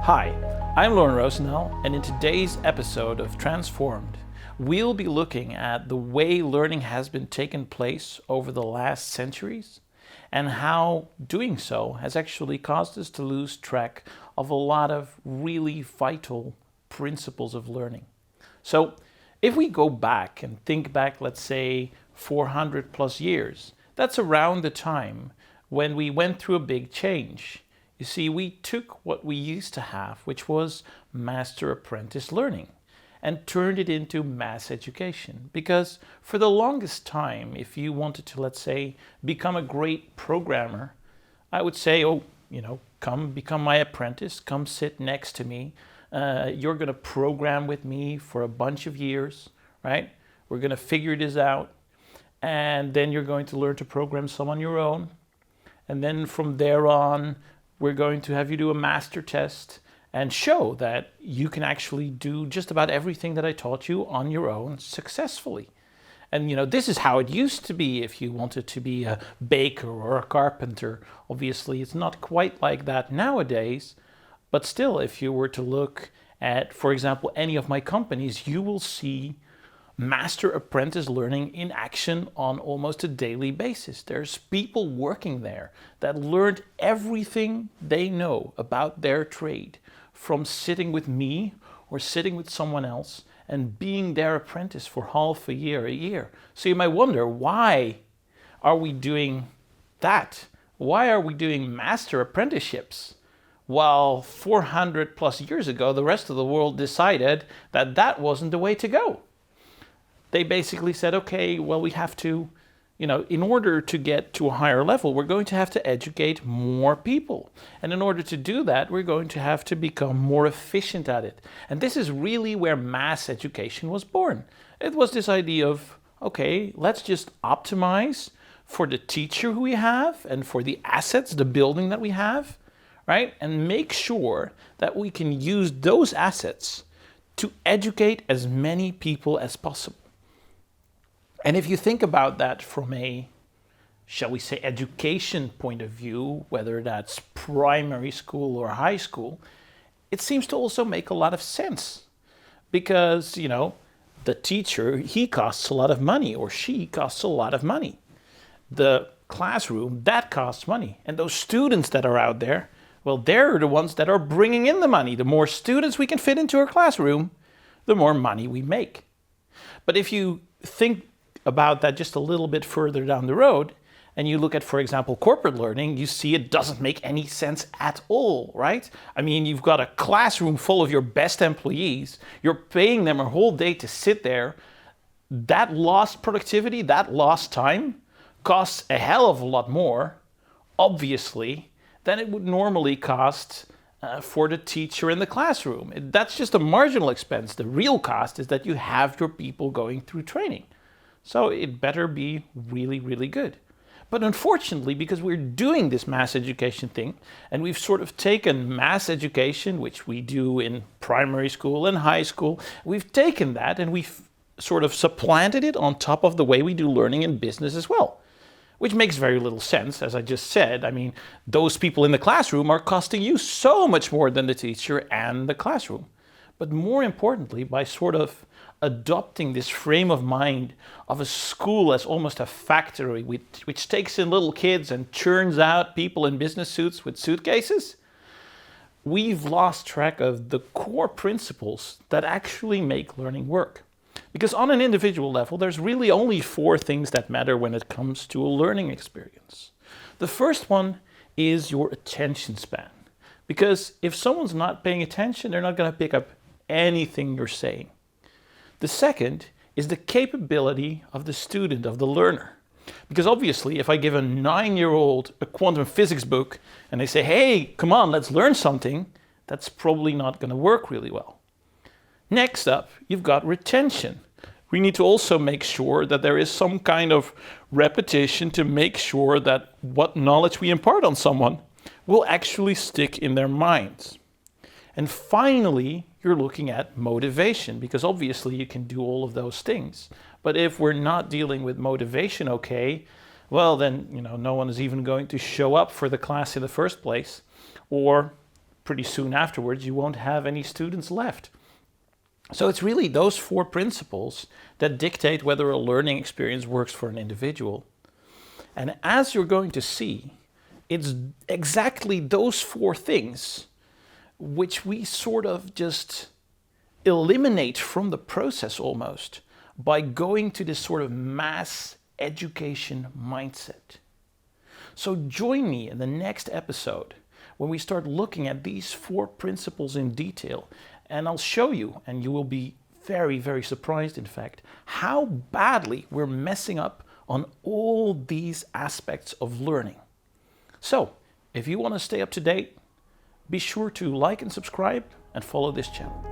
Hi, I'm Loren Roosendaal, and in today's episode of Transformed, we'll be looking at the way learning has been taking place over the last centuries and how doing so has actually caused us to lose track of a lot of really vital principles of learning. So if we go back and think back, let's say 400 plus years, that's around the time when we went through a big change. You see, we took what we used to have, which was master-apprentice learning, and turned it into mass education. Because for the longest time, if you wanted to, let's say, become a great programmer, I would say, come become my apprentice, come sit next to me. You're going to program with me for a bunch of years, right? We're going to figure this out. And then you're going to learn to program some on your own. And then from there on, we're going to have you do a master test and show that you can actually do just about everything that I taught you on your own successfully. And this is how it used to be if you wanted to be a baker or a carpenter. Obviously, it's not quite like that nowadays, but still, if you were to look at, for example, any of my companies, you will see master apprentice learning in action on almost a daily basis. There's people working there that learned everything they know about their trade from sitting with me or sitting with someone else and being their apprentice for half a year. So you might wonder, why are we doing that? Why are we doing master apprenticeships? While 400 plus years ago, the rest of the world decided that that wasn't the way to go. They basically said, okay, well, we have to, in order to get to a higher level, we're going to have to educate more people. And in order to do that, we're going to have to become more efficient at it. And this is really where mass education was born. It was this idea of, okay, let's just optimize for the teacher who we have and for the assets, the building that we have, right? And make sure that we can use those assets to educate as many people as possible. And if you think about that from a, shall we say, education point of view, whether that's primary school or high school, it seems to also make a lot of sense. Because, the teacher, he costs a lot of money, or she costs a lot of money. The classroom, that costs money. And those students that are out there, well, they're the ones that are bringing in the money. The more students we can fit into our classroom, the more money we make. But if you think about that just a little bit further down the road, and you look at, for example, corporate learning, you see it doesn't make any sense at all, right? I mean, you've got a classroom full of your best employees, you're paying them a whole day to sit there. That lost productivity, that lost time, costs a hell of a lot more, obviously, than it would normally cost for the teacher in the classroom. That's just a marginal expense. The real cost is that you have your people going through training. So it better be really, really good. But unfortunately, because we're doing this mass education thing, and we've sort of taken mass education, which we do in primary school and high school, we've taken that and we've sort of supplanted it on top of the way we do learning in business as well. Which makes very little sense, as I just said. I mean, those people in the classroom are costing you so much more than the teacher and the classroom. But more importantly, by sort of adopting this frame of mind of a school as almost a factory which takes in little kids and churns out people in business suits with suitcases, we've lost track of the core principles that actually make learning work. Because on an individual level, there's really only 4 things that matter when it comes to a learning experience. The first one is your attention span. Because if someone's not paying attention, they're not going to pick up anything you're saying. The second is the capability of the student, of the learner. Because obviously, if I give a 9-year-old a quantum physics book and they say, hey, come on, let's learn something, that's probably not going to work really well. Next up, you've got retention. We need to also make sure that there is some kind of repetition to make sure that what knowledge we impart on someone will actually stick in their minds. And finally, you're looking at motivation, because obviously you can do all of those things. But if we're not dealing with motivation okay, well then, no one is even going to show up for the class in the first place, or pretty soon afterwards, you won't have any students left. So it's really those 4 principles that dictate whether a learning experience works for an individual. And as you're going to see, it's exactly those 4 things which we sort of just eliminate from the process almost by going to this sort of mass education mindset. So join me in the next episode when we start looking at these 4 principles in detail, and I'll show you, and you will be very, very surprised in fact, how badly we're messing up on all these aspects of learning. So, if you want to stay up to date, be sure to like and subscribe and follow this channel.